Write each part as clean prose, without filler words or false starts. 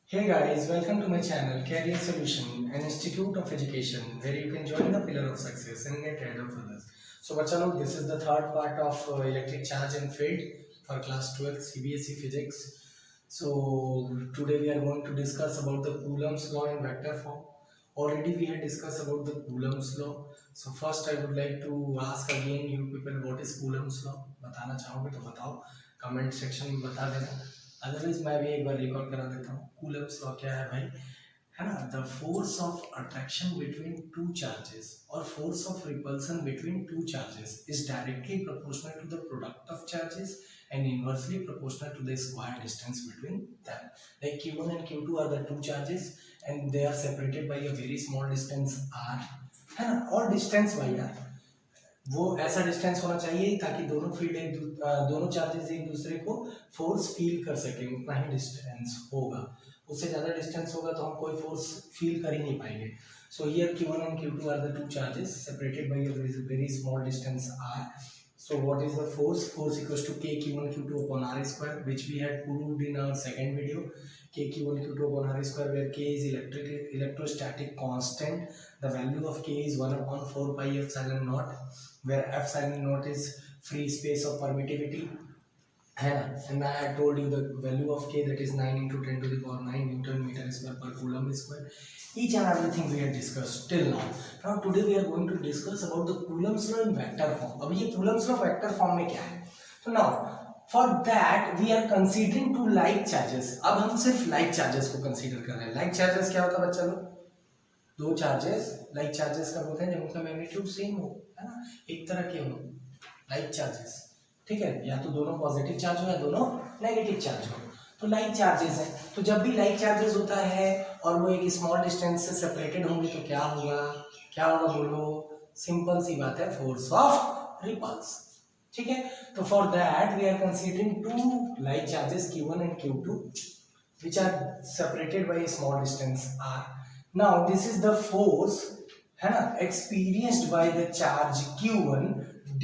Hey guys, welcome to my channel Career Solution, an institute of education where you can join the pillar of success and get ahead of others. So, bachcha log, this is the third part of electric charge and field for class 12 CBSE physics. So, today we are going to discuss about the Coulomb's law in vector form. Already we had discussed about the Coulomb's law. So, first I would like to ask again you people what is Coulomb's law. बताना चाहोगे तो बताओ, comment section में बता देना. Otherwise मैं भी एक बार रिकॉर्ड करा देता हूँ. कूलम्स लॉ क्या है भाई, है ना? The force of attraction between two charges और force of repulsion between two charges is directly proportional to the product of charges and inversely proportional to the square distance between them. Like Q1 and Q2 are the two charges and they are separated by a very small distance r, है ना? और distance y r, वो ऐसा distance होना चाहिए ताकि दोनों charges एक दूसरे को फोर्स फील कर सके. उतना ही डिस्टेंस होगा, उससे ज़्यादा डिस्टेंस होगा तो हम कोई फोर्स फील कर ही नहीं पाएंगे. So here Q1 and Q2 are the two charges separated by a very small distance r. So what is the force? Force equals to k Q1 Q2 upon r square, which we had proved in our second video. K Q1 Q2 upon r square, where k is electrostatic constant. The value of k is 1 upon 4 pi epsilon naught, where epsilon naught is free space of permittivity. And I had told you the value of k, that is 9 into 10 to the power 9 Newton meter square per coulomb square. Each and everything we have discussed till now. Now today we are going to discuss about the Coulomb's law in vector form. अब ये Coulomb's law vector form में क्या है? So now for that we are considering two like charges. अब हम सिर्फ like charges को consider कर रहे हैं. Like charges क्या होता है बच्चा लोग? दो चार्जेस like charges कब होते हैं? जब उनका मैग्नीट्यूड सेम हो, है ना, एक तरह के हो. like charges, ठीक है, या तो दोनों पॉजिटिव चार्ज हो या दोनों नेगेटिव चार्ज हो, तो लाइक चार्जेस है. तो जब भी लाइक चार्जेस होता है और वो एक स्मॉल डिस्टेंस से सेपरेटेड होंगे तो क्या होगा? बोलो? सिंपल सी बात है, फोर्स ऑफ रिपल्स. ठीक है, तो for that we are considering two like charges Q1 and Q2 which are separated by a small distance r. Now this is the force, है ना, experienced by the charge Q1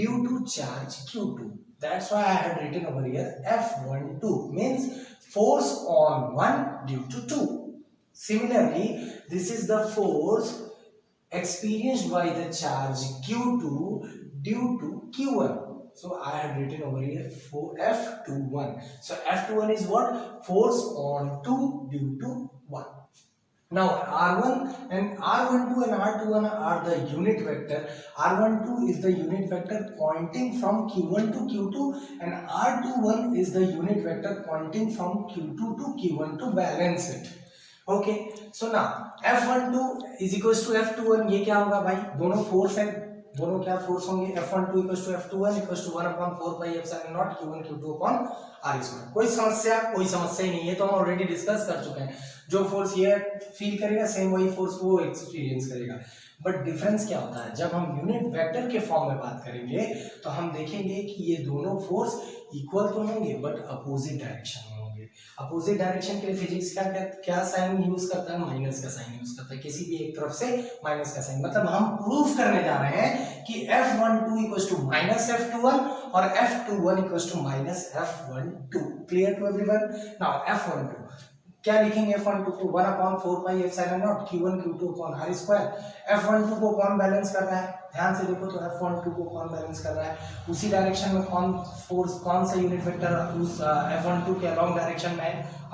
due to charge Q2. That's why I had written over here F12 means force on 1 due to 2. Similarly, this is the force experienced by the charge Q2 due to Q1. So I had written over here for F21. So F21 is what? Force on 2 due to 1. Now R1 and R12 and R21 are the unit vector. R12 is the unit vector pointing from Q1 to Q2 and R21 is the unit vector pointing from Q2 to Q1 to balance it. Okay, so now F12 is equals to F21. ये क्या होगा भाई? दोनों force है, दोनों क्या force होंगे? F12 equals to F21 equals to 1 upon 4 pi epsilon naught Q1 Q2 upon R square. कोई समस्या ही नहीं है, तो हम ऑलरेडी डिस्कस कर चुके हैं. जो फोर्स ये फील करेगा सेम वही फोर्स वो एक्सपीरियंस करेगा. बट डिफरेंस क्या होता है? जब हम यूनिट वेक्टर के फॉर्म में बात करेंगे तो हम देखेंगे कि ये दोनों फोर्स इक्वल तो होंगे बट अपोजिट डायरेक्शन में होंगे. अपोजिट डायरेक्शन के लिए फिजिक्स क्या साइन यूज करता है? माइनस का साइन यूज करता है. किसी भी एक तरफ से माइनस का साइन, मतलब हम प्रूफ करने जा रहे हैं कि F12 equals to minus F21 और F21 equals to minus F12. Clear to everyone? Now F12 क्या लिखेंगे? F12 को 1 upon 4 pi epsilon not Q1 Q2 upon R square. F12 को कौन बैलेंस कर रहा है? ध्यान से देखो तो F12 को कौन बैलेंस कर रहा है? उसी डायरेक्शन में कौन फोर्स, कौन सा यूनिट वेक्टर उस F12 के अलोंग डायरेक्शन में है?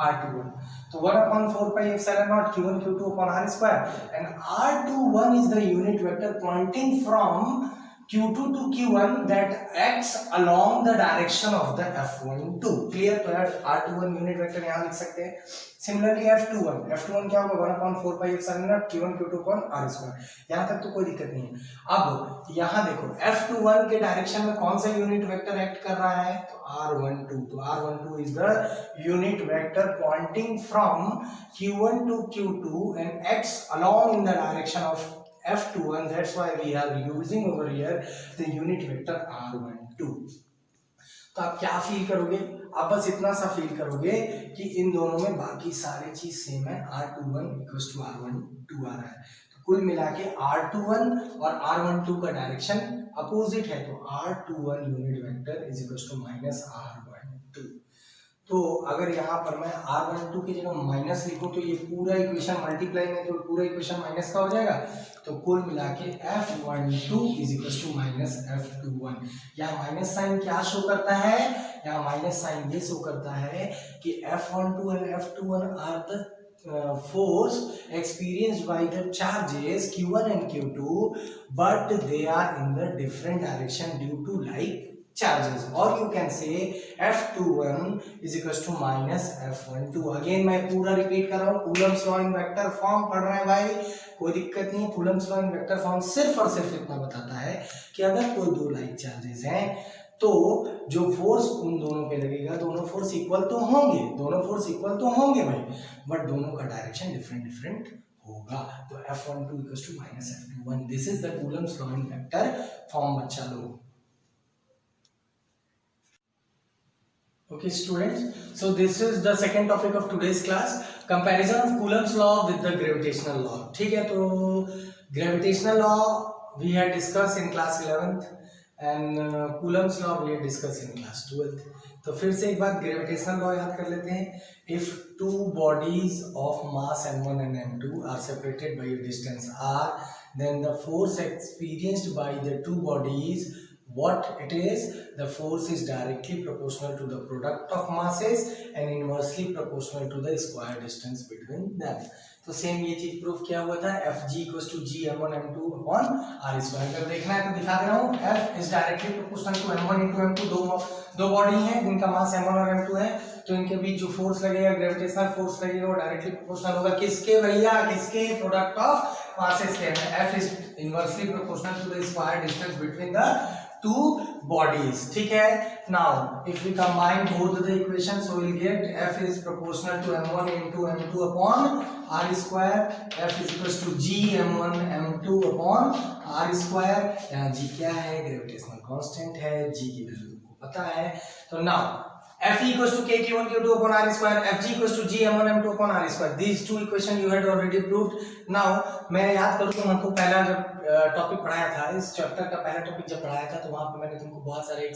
R21. तो 1 upon 4 pi epsilon naught Q1 Q2 upon R square and R21 is the unit vector pointing from Q2 to Q1 that acts along the direction of the F12. Clear? तो R21 unit vector यहाँ लिख सकते हैं. Similarly F21 क्या होगा? 1 upon 4 pi epsilon naught Q1 Q2 upon R square. यहाँ तक तो कोई दिक्कत नहीं है. अब यहाँ देखो F21 के डायरेक्शन में कौन सा यूनिट वेक्टर एक्ट कर रहा है? तो R12. तो R12 is the unit vector pointing from Q1 to Q2 and acts along in the direction of F21. That's why we are using over here the unit vector R12. तो आप क्या feel करोगे? आप बस इतना सा feel करोगे कि इन दोनों में बाकी सारी चीज सेम है. R21 इक्वल्स टू R12 आ रहा है. तो कुल मिला के R21 और R12 का डायरेक्शन अपोजिट है, तो R21 unit vector is equals to minus R12. तो अगर यहाँ पर मैं R12 की जगह माइनस लिखूं तो ये पूरा इक्वेशन मल्टीप्लाई में तो पूरा इक्वेशन माइनस का हो जाएगा। तो कुल मिला के F12 is equal to minus F21। यहाँ माइनस साइन क्या शो करता है, यहाँ माइनस साइन ये शो करता है कि F12 and F21 are the force experienced by the charges Q1 and Q2, but they are in the different direction due to like charges, or you can say F21 is equals to minus F12। Again मैं पूरा repeat कर रहा हूँ, Coulomb's law in vector form पढ़ रहे हैं भाई, कोई दिक्कत नहीं है। Coulomb's law in vector form सिर्फ और सिर्फ इतना बताता है कि अगर कोई दो लाइक चार्जेस हैं तो जो फोर्स उन दोनों पे लगेगा, दोनों फोर्स इक्वल तो होंगे, दोनों फोर्स इक्वल तो होंगे भाई, बट दोनों का डायरेक्शन डिफरेंट डिफरेंट होगा। तो F12 equals to minus F21, this is the Coulomb's law in vector form बच्चा लोग। Okay students, so this is the second topic of today's class, comparison of Coulomb's law with the gravitational law। ठीक है, तो gravitational law we had discussed in class 11th and Coulomb's law we had discussed in class 12th। तो फिर से एक बार gravitational law याद कर लेते हैं। If two bodies of mass m1 and m2 are separated by a distance r, then the force experienced by the two bodies, what it is, the force is directly proportional to the product of masses and inversely proportional to the square distance between them। तो same ये चीज proof किया हुआ था, Fg equals to G m1 m2 upon r square. अगर देखना है तो दिखा दे रहा हूँ, F is directly proportional to m1 into m2, दो बॉडी हैं जिनका मास m1 और m2 है, तो इनके बीच जो फोर्स लगेगा, ग्रेविटेशनल फोर्स लगेगा, वो डायरेक्टली प्रोपोर्शनल होगा किसके भैया, किसके, प्रोडक्ट ऑफ मासेस के। F is inversely proportional to the square distance between the two bodies। ठीक है, now if we combine both the equations, so we'll get F is proportional to m1 into m2 upon r square। F is equals to G m1 m2 upon r square। यहाँ G क्या है, gravitational constant है, G की value को पता है। तो now F equals to K Q1 Q2 upon r square, Fg equals to G m1 m2 upon r square। These two equation you had already proved। Now मैं याद करूँ तो हमको पहला जब टॉपिक पढ़ाया था, इस चैप्टर का पहला टॉपिक जब पढ़ाया था तो वहाँ पे मैंने तुमको बहुत सारे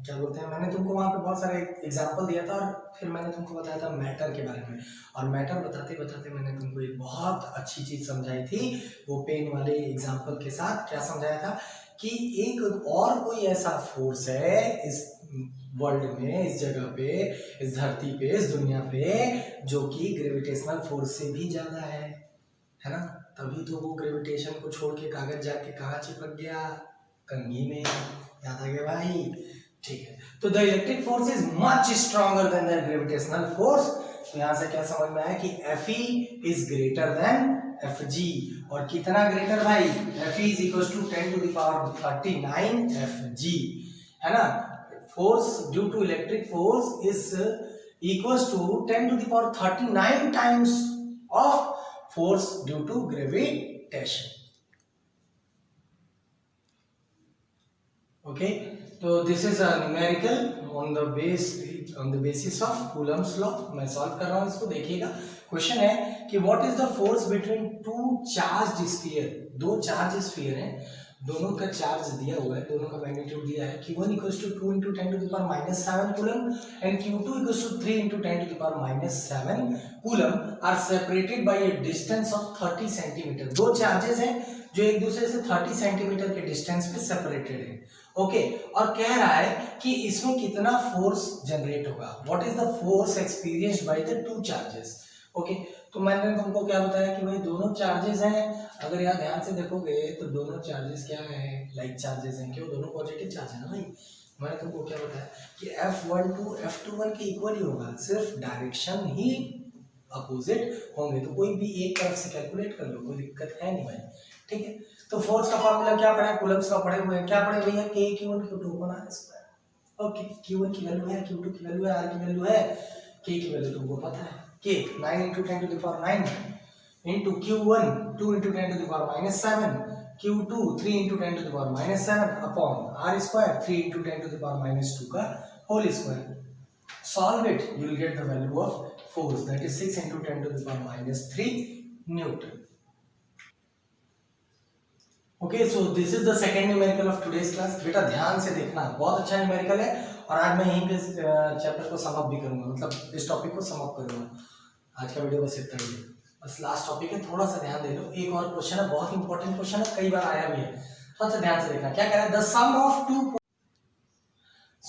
क्या बोलते हैं, मैंने तुमको वहाँ पे बहुत सारे एग्जांपल दिया था और फिर मैंने तुमको बताया था मैटर के बारे में। और मैटर बताते बताते मैंने तुमको एक बहुत अच्छी चीज समझाई थी, वो पेन वाले एग्जाम्पल के साथ। क्या समझाया था कि एक और कोई ऐसा फोर्स है इस वर्ल्ड में, इस जगह पे, इस धरती पे, इस दुनिया पे, जो कि ग्रेविटेशनल फोर्स से भी ज्यादा है ना। तभी तो वो ग्रेविटेशन को छोड़ के कागज जाके कहाँ चिपक गया, कंघी में। याद आ गया भाई, ठीक है। तो the electric force is much stronger than the gravitational force. तो यहाँ से क्या समझ में आया कि Fe is greater than Fg। और कितना ग्रेटर भाई, Fe is equal to 10 to the power 39 Fg, है ना। force due to electric force is equals to 10 to the power 39 times of force due to gravitation। okay, so this is a numerical on the basis of Coulomb's law। मैं solve कर रहा हूं इसको, देखिएगा। Question है कि what is the force between two charged sphere. दो charge sphere हैं, दोनों का चार्ज दिया हुआ है, दोनों का मैग्नीट्यूड दिया है। Q1 equals to 2 into 10 to the power minus 7 coulomb and Q2 equals to 3 into 10 to the power minus 7 coulomb are separated by a distance of 30 centimeter। दो चार्जेस हैं जो एक दूसरे से 30 सेंटीमीटर के डिस्टेंस पे सेपरेटेड है। ओके, और कह रहा है कि इसमें कितना फोर्स जनरेट होगा, what is the force experienced by the two charges. Okay, तो मैंने तुमको क्या बताया कि भाई दोनों चार्जेस हैं। अगर यहाँ ध्यान से देखोगे तो दोनों चार्जेस क्या है, लाइक चार्जेस हैं, क्यों, दोनों पॉजिटिव चार्ज है ना भाई। मैंने तुमको क्या बताया कि F12 F21 के इक्वल ही होगा, सिर्फ डायरेक्शन ही अपोजिट होंगे। तो कोई भी एक तरफ से कैलकुलेट कर लो, कोई दिक्कत है नहीं भाई, ठीक है। तो फोर्स का फॉर्मूला क्या पढ़ा है, कूलम्स का पढ़े हुए हैं। क्या पढ़े भैया, K Q1 Q2 upon r square. Okay, Q1 की वैल्यू है, Q2 की वैल्यू है, R की वैल्यू है, K की वैल्यू तुमको पता है। K 9 into 10 to the power 9 into Q1 2 into 10 to the power minus 7, Q2 3 into 10 to the power minus 7 upon R square 3 into 10 to the power minus 2 का whole square। Solve it, you will get the value of force, that is 6 into 10 to the power minus 3 Newton। Okay, so this is the second numerical of today's class। बेटा ध्यान से देखना, बहुत अच्छा numerical है और आज मैं यहीं पे चैप्टर को समअप भी करूंगा, मतलब इस टॉपिक को समअप करूंगा। आज का वीडियो बस इतना ही है, बस लास्ट टॉपिक है, थोड़ा सा ध्यान दे लो। एक और क्वेश्चन है, बहुत इंपॉर्टेंट क्वेश्चन है, कई बार आया भी है, थोड़ा सा ध्यान से देखना। क्या कह रहा है, द सम ऑफ टू।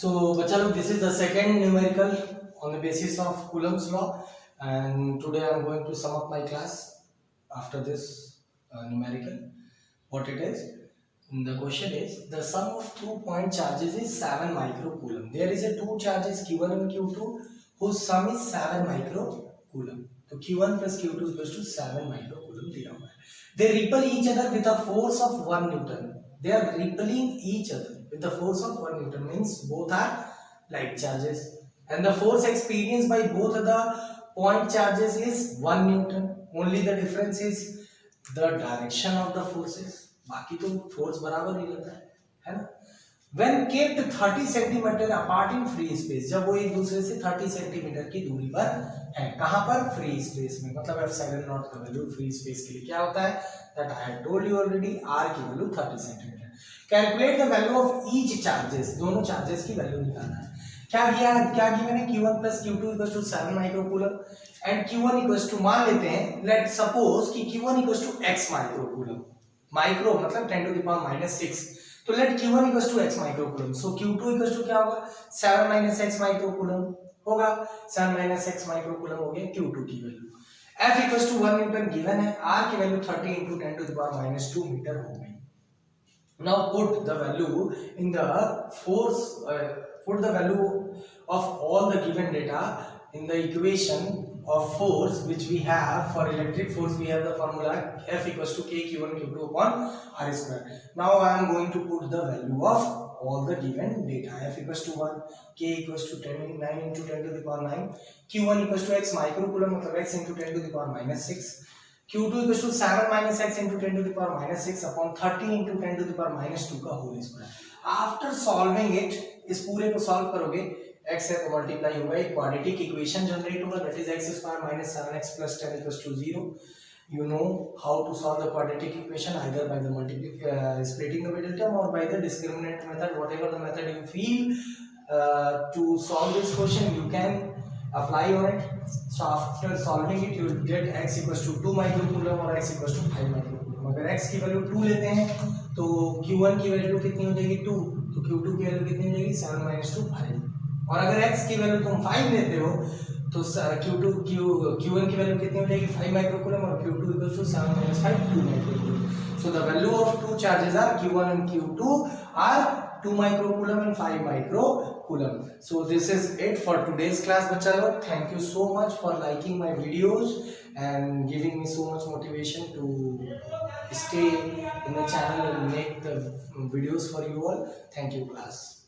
सो बच्चा लोग, this is the second numerical on the basis of Coulomb's law, and today I am going to sum up my class after this numerical. What it is, the question is, the sum of 2 point charges is 7 microcoulomb. There is a two charges Q1 and Q2 whose sum is 7 microcoulomb. So Q1 plus Q2 equals to 7 microcoulomb दिया हुआ है. They repel each other with a force of 1 Newton. They are repelling each other with the force of 1 Newton, means both are like charges. And the force experienced by both of the point charges is 1 Newton. Only the difference is the direction of the forces. बाकी तो force बराबर ही रहता है ना? When kept 30 centimeter apart in free space, जब वो एक दूसरे से 30 सेंटीमीटर की दूरी पर है, कहाँ पर? फ्री स्पेस में, मतलब एप्सिलॉन नॉट का वैल्यू फ्री स्पेस के लिए क्या होता है? That I had told you already. R की value 30 centimetre. Calculate the value of each charges. दोनों चार्जेस की वैल्यू निकालना है. क्या मैंने Q1 plus Q2 equals to 7 microcoulomb and Q1 equals to, मान लेते हैं, लेट सपोज कि Q1 equals to x microcoulomb. Micro मतलब 10 to the power -6. तो let Q1 equals to x microcoulomb. So Q2 equals to क्या होगा? 7 minus x microcoulomb होगा. 7 minus x microcoulomb हो गया Q2 की value. F equals to 1 newton given है. R की value 30 into 10 to the power -2 metre हो गई. Now put the value in the force. Put the value of all the given data in the equation of force which we have. For electric force we have the formula F equals to K Q1 Q2 upon R square. Now I am going to put the value of all the given data. F equals to 1, K equals to 9 into 10 to the power 9, Q1 equals to x microcoulomb मतलब x into 10 to the power -6, Q2 equals to 7 minus x into 10 to the power -6 upon 30 into 10 to the power -2 का whole square. After solving it, इस पूरे को solve करोगे, x से multiply होगा, एक quadratic equation generate होगा, that is x square - 7x + 10 = 0. You know how to solve the quadratic equation either by the splitting the middle term or by the discriminant method. Whatever the method you feel to solve this question, you can apply on it. So after solving it, you will get x equals to 2 microcoulomb और x equals to 5 microcoulomb. अगर x की value 2 लेते हैं तो Q1 की value कितनी हो जाएगी? 2. तो Q2 की वैल्यू कितनी हो जाएगी? 7 - 2 5. और अगर x की वैल्यू तुम 5 लेते हो तो Q1 की वैल्यू कितनी हो जाएगी? 5 माइक्रोकूलम और Q2 equals to 7 - 5 2 microcoulomb. So the value of two charges are Q1 and Q2 are 2 microcoulomb and 5 microcoulomb. So this is it for today's class, bachcha log. Thank you so much for liking my videos and giving me so much motivation to stay in the channel and make the videos for you all. Thank you, class.